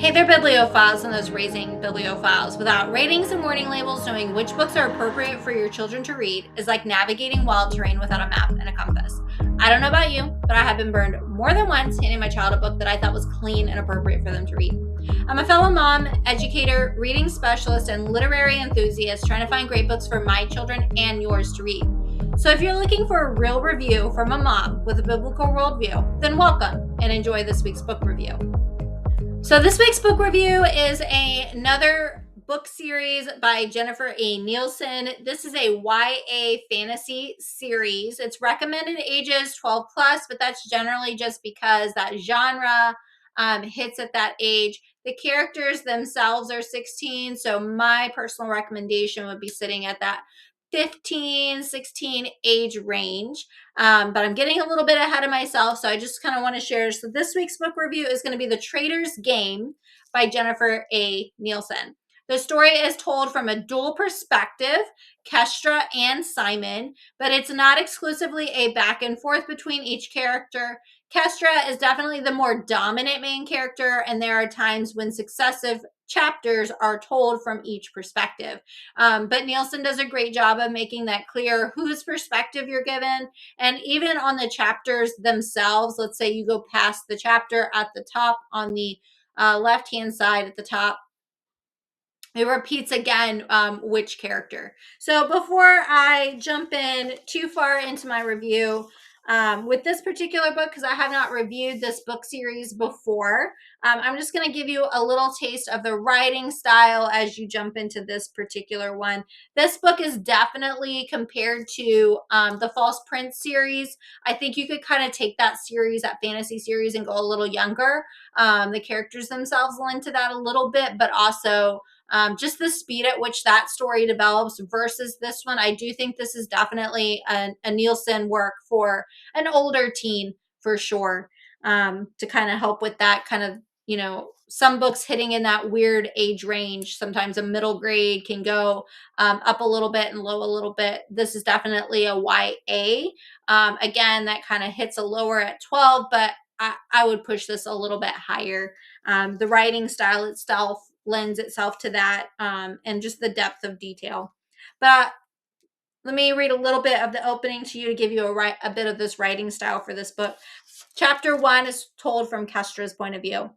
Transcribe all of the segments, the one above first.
Hey there, bibliophiles and those raising bibliophiles. Without ratings and warning labels, knowing which books are appropriate for your children to read is like navigating wild terrain without a map and a compass. I don't know about you, but I have been burned more than once handing my child a book that I thought was clean and appropriate for them to read. I'm a fellow mom, educator, reading specialist, and literary enthusiast trying to find great books for my children and yours to read. So if you're looking for a real review from a mom with a biblical worldview, then welcome and enjoy this week's book review. So this week's book review is another book series by Jennifer A. Nielsen. This is a YA fantasy series. It's recommended ages 12 plus, but that's generally just because that genre hits at that age. The characters themselves are 16, so my personal recommendation would be sitting at that 15, 16 age range. But I'm getting a little bit ahead of myself, so I just kind of want to share. So this week's book review is going to be The Traitor's Game by Jennifer A. Nielsen. The story is told from a dual perspective, Kestra and Simon, but it's not exclusively a back and forth between each character. Kestra is definitely the more dominant main character, and there are times when successive chapters are told from each perspective. But Nielsen does a great job of making that clear whose perspective you're given. And even on the chapters themselves, let's say you go past the chapter at the top on the left-hand side at the top, it repeats again which character. So before I jump in too far into my review with this particular book, because I have not reviewed this book series before, I'm just going to give you a little taste of the writing style as you jump into this particular one. This book is definitely compared to the False Prince series. I think you could kind of take that series, that fantasy series, and go a little younger. The characters themselves lend to that a little bit, but also just the speed at which that story develops versus this one. I do think this is definitely a Nielsen work for an older teen for sure, to kind of help with that kind of, some books hitting in that weird age range. Sometimes a middle grade can go up a little bit and low a little bit. This is definitely a YA. Again, that kind of hits a lower at 12, but I would push this a little bit higher. The writing style itself lends itself to that, and just the depth of detail. But let me read a little bit of the opening to you to give you a bit of this writing style for this book. Chapter 1 is told from Kestra's point of view.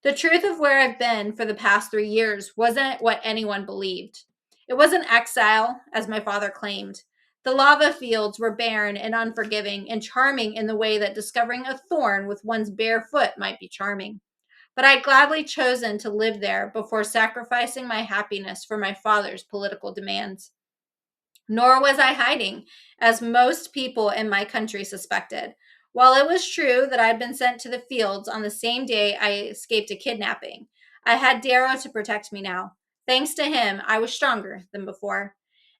The truth of where I've been for the past 3 years wasn't what anyone believed. It wasn't exile, as my father claimed. The lava fields were barren and unforgiving and charming in the way that discovering a thorn with one's bare foot might be charming. But I'd gladly chosen to live there before sacrificing my happiness for my father's political demands. Nor was I hiding, as most people in my country suspected. While it was true that I'd been sent to the fields on the same day I escaped a kidnapping, I had Darrow to protect me now. Thanks to him, I was stronger than before.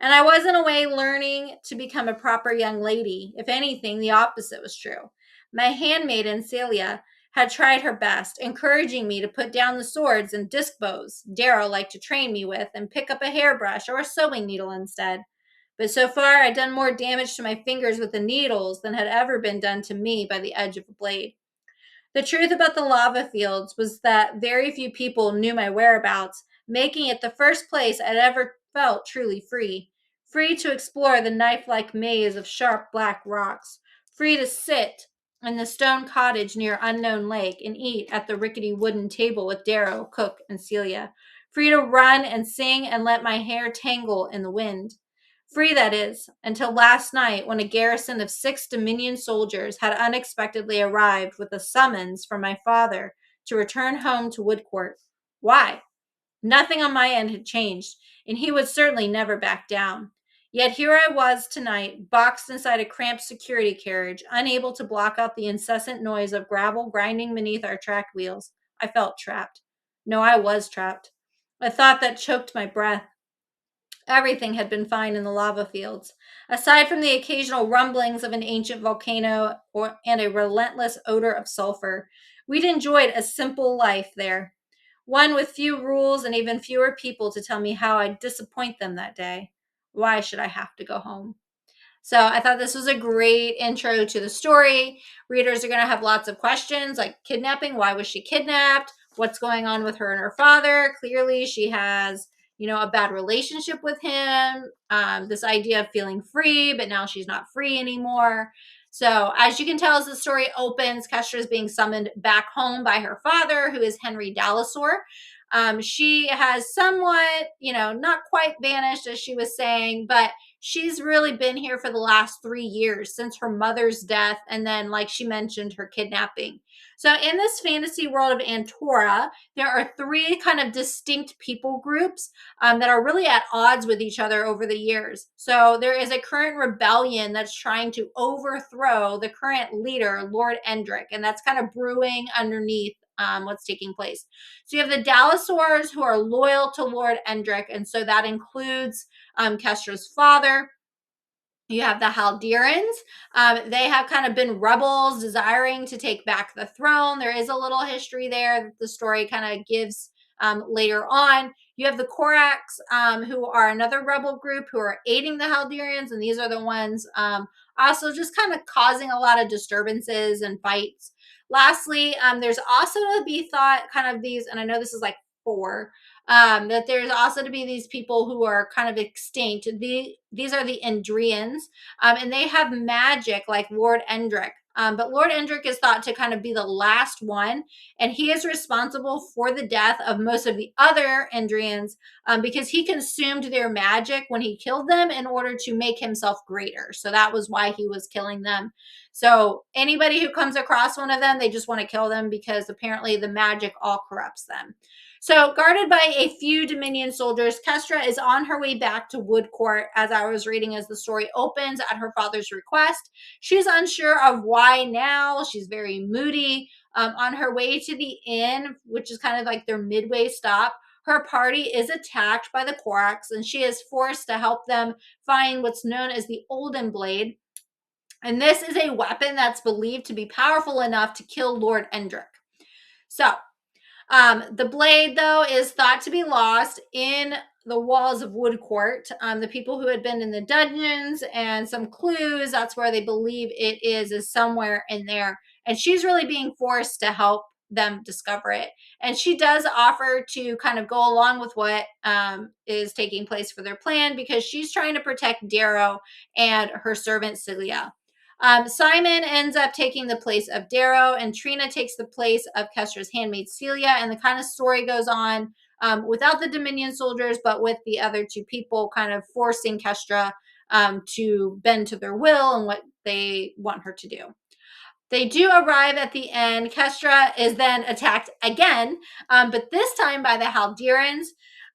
And I wasn't away learning to become a proper young lady. If anything, the opposite was true. My handmaiden, Celia, had tried her best, encouraging me to put down the swords and disc bows Darrow liked to train me with and pick up a hairbrush or a sewing needle instead. But so far, I'd done more damage to my fingers with the needles than had ever been done to me by the edge of a blade. The truth about the lava fields was that very few people knew my whereabouts, making it the first place I'd ever felt truly free. Free to explore the knife-like maze of sharp black rocks. Free to sit in the stone cottage near Unknown Lake and eat at the rickety wooden table with Darrow, Cook, and Celia. Free to run and sing and let my hair tangle in the wind. Free, that is, until last night when a garrison of 6 Dominion soldiers had unexpectedly arrived with a summons from my father to return home to Woodcourt. Why? Nothing on my end had changed, and he would certainly never back down. Yet here I was tonight, boxed inside a cramped security carriage, unable to block out the incessant noise of gravel grinding beneath our track wheels. I felt trapped. No, I was trapped. A thought that choked my breath. Everything had been fine in the lava fields. Aside from the occasional rumblings of an ancient volcano and a relentless odor of sulfur, we'd enjoyed a simple life there. One with few rules and even fewer people to tell me how I'd disappoint them that day. Why should I have to go home? So I thought this was a great intro to the story. Readers are going to have lots of questions like kidnapping. Why was she kidnapped? what's going on with her and her father. Clearly, she has, a bad relationship with him. This idea of feeling free, but now she's not free anymore. So, as you can tell, as the story opens, Kestra is being summoned back home by her father, who is Henry Dalasor. She has somewhat, not quite vanished, as she was saying, but she's really been here for the last 3 years since her mother's death. And then, like she mentioned, her kidnapping. So, in this fantasy world of Antora, there are three kind of distinct people groups that are really at odds with each other over the years. So, there is a current rebellion that's trying to overthrow the current leader, Lord Endrick, and that's kind of brewing underneath what's taking place. So, you have the Dalasors who are loyal to Lord Endrick, and so that includes Kestra's father. You have the Haldirans. They have kind of been rebels desiring to take back the throne. There is a little history there that the story kind of gives later on. You have the Koraks, who are another rebel group who are aiding the Haldirans, and these are the ones also just kind of causing a lot of disturbances and fights. Lastly, there's also to be thought kind of these, and I know this is like four, that there's also to be these people who are kind of extinct. These are the Endrians, and they have magic like Lord Endrick. But Lord Endrick is thought to kind of be the last one, and he is responsible for the death of most of the other Endrians because he consumed their magic when he killed them in order to make himself greater. So that was why he was killing them. So anybody who comes across one of them, they just want to kill them because apparently the magic all corrupts them. So, guarded by a few Dominion soldiers, Kestra is on her way back to Woodcourt, as I was reading as the story opens, at her father's request. She's unsure of why now. She's very moody. On her way to the inn, which is kind of like their midway stop, her party is attacked by the Koraks, and she is forced to help them find what's known as the Olden Blade. And this is a weapon that's believed to be powerful enough to kill Lord Endrick. So, the blade, though, is thought to be lost in the walls of Woodcourt. The people who had been in the dungeons and some clues, that's where they believe it is somewhere in there. And she's really being forced to help them discover it. And she does offer to kind of go along with what is taking place for their plan because she's trying to protect Darrow and her servant Celia. Simon ends up taking the place of Darrow, and Trina takes the place of Kestra's handmaid Celia. And the kind of story goes on without the Dominion soldiers, but with the other two people kind of forcing Kestra to bend to their will and what they want her to do. They do arrive at the end. Kestra is then attacked again, but this time by the Haldirans.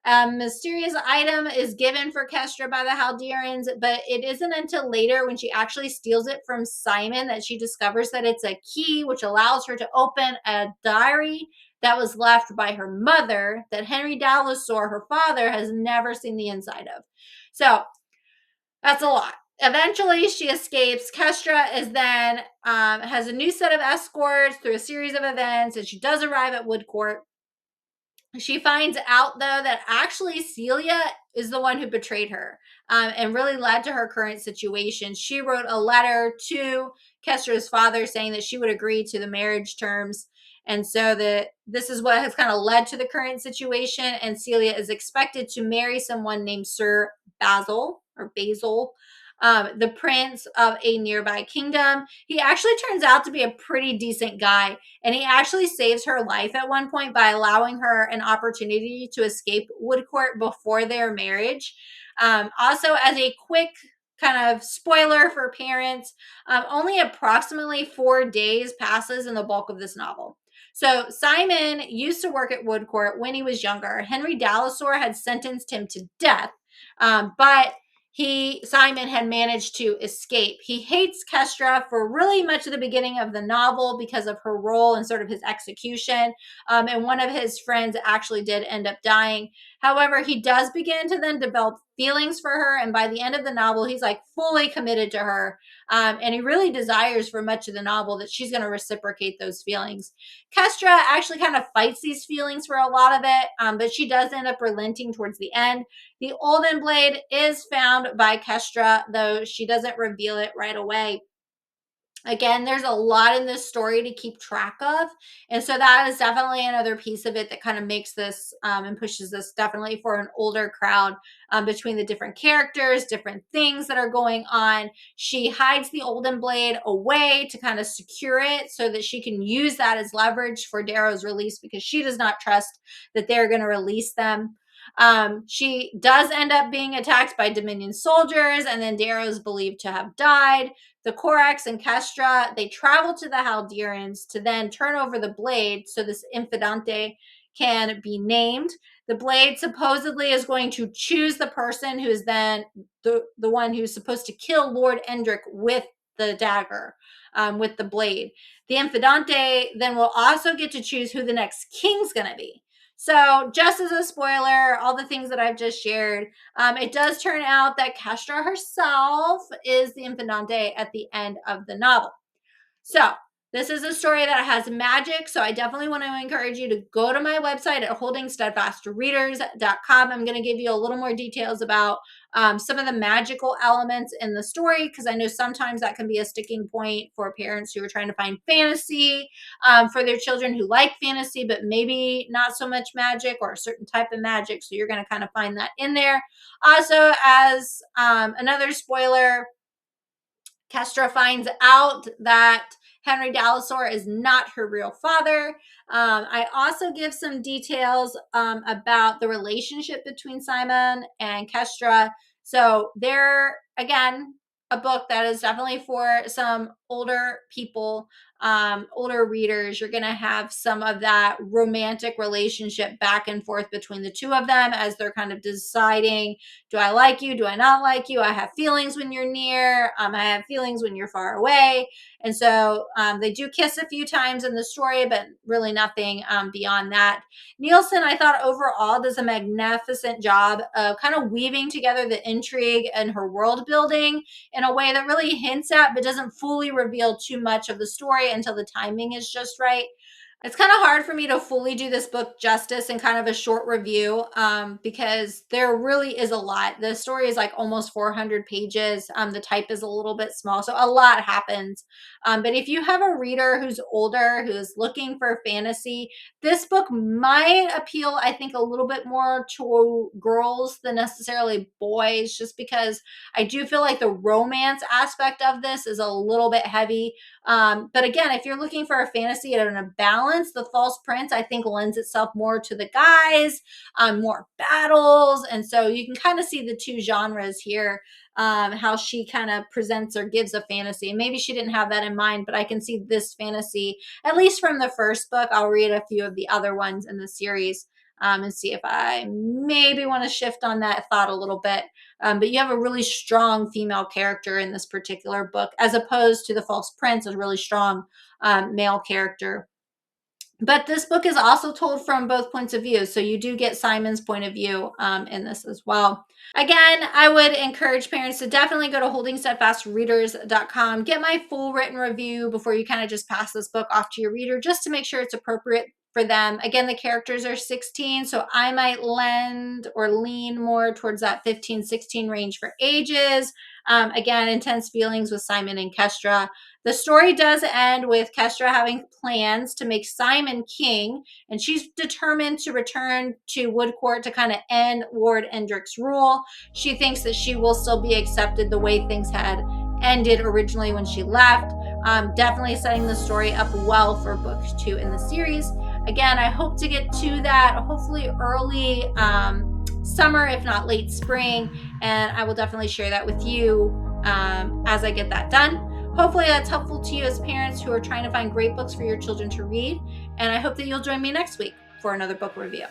Mysterious item is given for Kestra by the Haldirans, but it isn't until later when she actually steals it from Simon that she discovers that it's a key which allows her to open a diary that was left by her mother that Henry Dalasor, her father, has never seen the inside of. So that's a lot. Eventually, she escapes. Kestra is then has a new set of escorts through a series of events, and she does arrive at Woodcourt. She finds out, though, that actually Celia is the one who betrayed her and really led to her current situation. She wrote a letter to Kestra's father saying that she would agree to the marriage terms. And so this is what has kind of led to the current situation. And Celia is expected to marry someone named Sir Basil or Basil, the prince of a nearby kingdom. He actually turns out to be a pretty decent guy. And he actually saves her life at one point by allowing her an opportunity to escape Woodcourt before their marriage. Also, as a quick kind of spoiler for parents, only approximately 4 days passes in the bulk of this novel. So Simon used to work at Woodcourt when he was younger. Henry Dalasor had sentenced him to death, but Simon had managed to escape. He hates Kestra for really much of the beginning of the novel because of her role and sort of his execution. And one of his friends actually did end up dying. However, he does begin to then develop feelings for her. And by the end of the novel, he's like fully committed to her. And he really desires for much of the novel that she's going to reciprocate those feelings. Kestra actually kind of fights these feelings for a lot of it, but she does end up relenting towards the end. The Olden Blade is found by Kestra, though she doesn't reveal it right away. Again, there's a lot in this story to keep track of. And so that is definitely another piece of it that kind of makes this and pushes this definitely for an older crowd, between the different characters, different things that are going on. She hides the Olden Blade away to kind of secure it so that she can use that as leverage for Darrow's release, because she does not trust that they're going to release them. She does end up being attacked by Dominion soldiers, and then Darrow is believed to have died. The Korax and Kestra, they travel to the Haldirans to then turn over the blade so this Infidante can be named. The blade supposedly is going to choose the person who is then the one who's supposed to kill Lord Endrick with the dagger, with the blade. The Infidante then will also get to choose who the next king's going to be. So, just as a spoiler, all the things that I've just shared, it does turn out that Kestra herself is the Infidante at the end of the novel. So, this is a story that has magic, so I definitely want to encourage you to go to my website at holdingsteadfastreaders.com. I'm going to give you a little more details about some of the magical elements in the story, because I know sometimes that can be a sticking point for parents who are trying to find fantasy for their children who like fantasy, but maybe not so much magic or a certain type of magic. So you're going to kind of find that in there. Also, as another spoiler, Kestra finds out that Henry Dalasor is not her real father. I also give some details about the relationship between Simon and Kestra. So they're, again, a book that is definitely for some older people, older readers. You're going to have some of that romantic relationship back and forth between the two of them as they're kind of deciding, do I like you? Do I not like you? I have feelings when you're near. I have feelings when you're far away. And so they do kiss a few times in the story, but really nothing beyond that. Nielsen, I thought overall does a magnificent job of kind of weaving together the intrigue and her world building in a way that really hints at, but doesn't fully reveal too much of the story until the timing is just right. It's kind of hard for me to fully do this book justice in kind of a short review, because there really is a lot. The story is like almost 400 pages. The type is a little bit small, so a lot happens. But if you have a reader who's older, who's looking for fantasy, this book might appeal, I think, a little bit more to girls than necessarily boys, just because I do feel like the romance aspect of this is a little bit heavy. But again, if you're looking for a fantasy and a balance, The False Prince, I think, lends itself more to the guys, more battles. And so you can kind of see the two genres here, how she kind of presents or gives a fantasy. Maybe she didn't have that in mind, but I can see this fantasy, at least from the first book. I'll read a few of the other ones in the series and see if I maybe want to shift on that thought a little bit. But you have a really strong female character in this particular book, as opposed to The False Prince, a really strong male character. But this book is also told from both points of view. So you do get Simon's point of view in this as well. Again, I would encourage parents to definitely go to holdingsteadfastreaders.com, get my full written review before you kind of just pass this book off to your reader, just to make sure it's appropriate for them. Again, the characters are 16, so I might lend or lean more towards that 15, 16 range for ages. Again, intense feelings with Simon and Kestra. The story does end with Kestra having plans to make Simon king, and she's determined to return to Woodcourt to kind of end Lord Endrick's rule. She thinks that she will still be accepted the way things had ended originally when she left. Definitely setting the story up well for book 2 in the series. Again, I hope to get to that hopefully early summer, if not late spring, and I will definitely share that with you as I get that done. Hopefully that's helpful to you as parents who are trying to find great books for your children to read, and I hope that you'll join me next week for another book review.